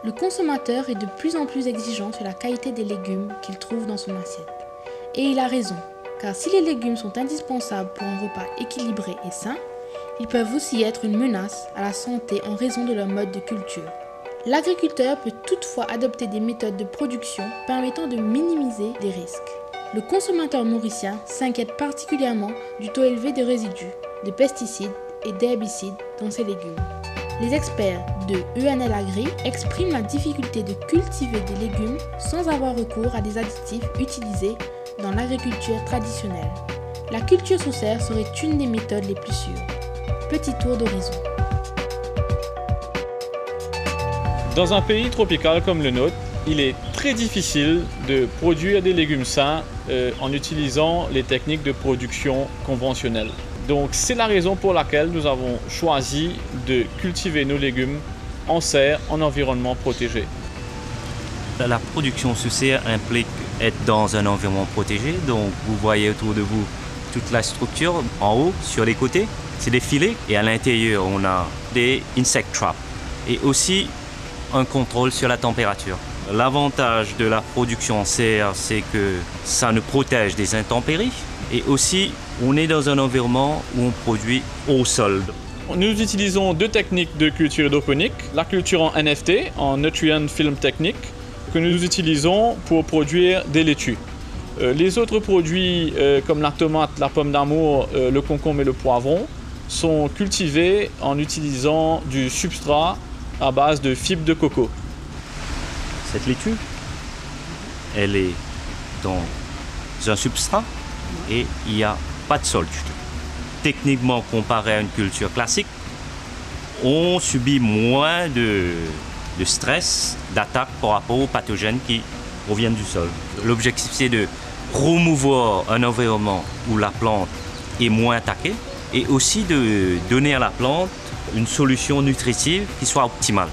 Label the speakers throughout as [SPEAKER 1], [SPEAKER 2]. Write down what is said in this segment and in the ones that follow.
[SPEAKER 1] Le consommateur est de plus en plus exigeant sur la qualité des légumes qu'il trouve dans son assiette. Et il a raison, car si les légumes sont indispensables pour un repas équilibré et sain, ils peuvent aussi être une menace à la santé en raison de leur mode de culture. L'agriculteur peut toutefois adopter des méthodes de production permettant de minimiser les risques. Le consommateur mauricien s'inquiète particulièrement du taux élevé de résidus, de pesticides et d'herbicides dans ses légumes. Les experts de ENL Agri expriment la difficulté de cultiver des légumes sans avoir recours à des additifs utilisés dans l'agriculture traditionnelle. La culture sous serre serait une des méthodes les plus sûres. Petit tour d'horizon.
[SPEAKER 2] Dans un pays tropical comme le nôtre, il est très difficile de produire des légumes sains en utilisant les techniques de production conventionnelles. Donc c'est la raison pour laquelle nous avons choisi de cultiver nos légumes en serre, en environnement protégé.
[SPEAKER 3] La production sous serre implique être dans un environnement protégé. Donc vous voyez autour de vous toute la structure en haut, sur les côtés. C'est des filets et à l'intérieur on a des insect traps et aussi un contrôle sur la température. L'avantage de la production en serre, c'est que ça nous protège des intempéries et aussi on est dans un environnement où on produit au sol.
[SPEAKER 2] Nous utilisons deux techniques de culture hydroponique, la culture en NFT, en Nutrient Film Technique, que nous utilisons pour produire des laitues. Les autres produits comme la tomate, la pomme d'amour, le concombre et le poivron sont cultivés en utilisant du substrat à base de fibres de coco.
[SPEAKER 3] Cette laitue, elle est dans un substrat et il n'y a pas de sol du tout. Techniquement, comparé à une culture classique, on subit moins de stress, d'attaque par rapport aux pathogènes qui proviennent du sol. L'objectif, c'est de promouvoir un environnement où la plante est moins attaquée et aussi de donner à la plante une solution nutritive qui soit optimale.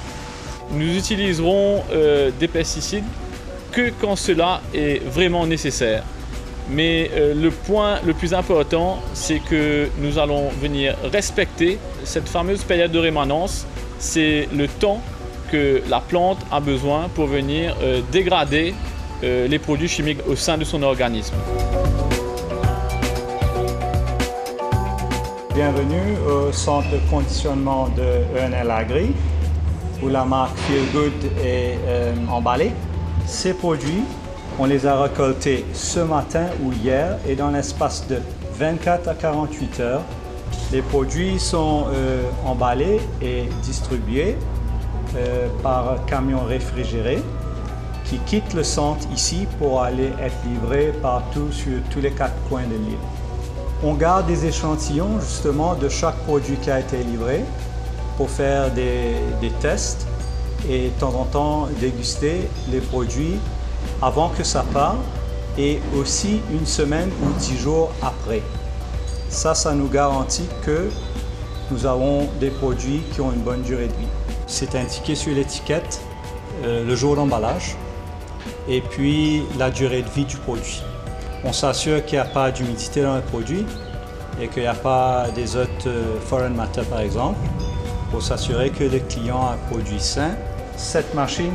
[SPEAKER 2] Nous utiliserons des pesticides que quand cela est vraiment nécessaire. Mais le point le plus important, c'est que nous allons venir respecter cette fameuse période de rémanence. C'est le temps que la plante a besoin pour venir dégrader les produits chimiques au sein de son organisme.
[SPEAKER 4] Bienvenue au centre de conditionnement de ENL Agri, où la marque Feel Good est emballée. Ces produits, on les a récoltés ce matin ou hier et dans l'espace de 24 à 48 heures, les produits sont emballés et distribués par camions réfrigérés qui quittent le centre ici pour aller être livrés partout sur tous les 4 coins de l'île. On garde des échantillons justement de chaque produit qui a été livré pour faire des tests et de temps en temps déguster les produits avant que ça parte et aussi une semaine ou 10 jours après. Ça nous garantit que nous avons des produits qui ont une bonne durée de vie. C'est indiqué sur l'étiquette le jour d'emballage et puis la durée de vie du produit. On s'assure qu'il n'y a pas d'humidité dans le produit et qu'il n'y a pas des autres foreign matter par exemple, pour s'assurer que le client a un produit sain. Cette machine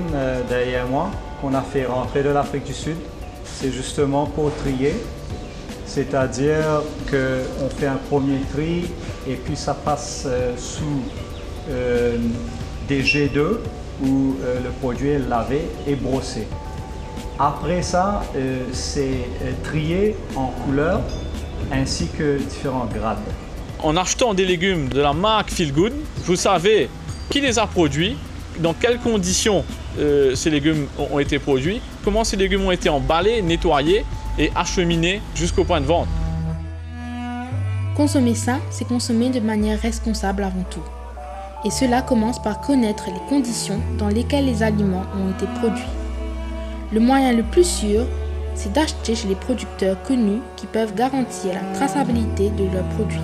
[SPEAKER 4] derrière moi, qu'on a fait rentrer de l'Afrique du Sud, c'est justement pour trier, c'est-à-dire qu'on fait un premier tri et puis ça passe sous des jets d'eau où le produit est lavé et brossé. Après ça, c'est trié en couleurs ainsi que différents grades.
[SPEAKER 2] En achetant des légumes de la marque Feel Good, vous savez qui les a produits, dans quelles conditions ces légumes ont été produits, comment ces légumes ont été emballés, nettoyés et acheminés jusqu'au point de vente.
[SPEAKER 1] Consommer sain, c'est consommer de manière responsable avant tout. Et cela commence par connaître les conditions dans lesquelles les aliments ont été produits. Le moyen le plus sûr, c'est d'acheter chez les producteurs connus qui peuvent garantir la traçabilité de leurs produits.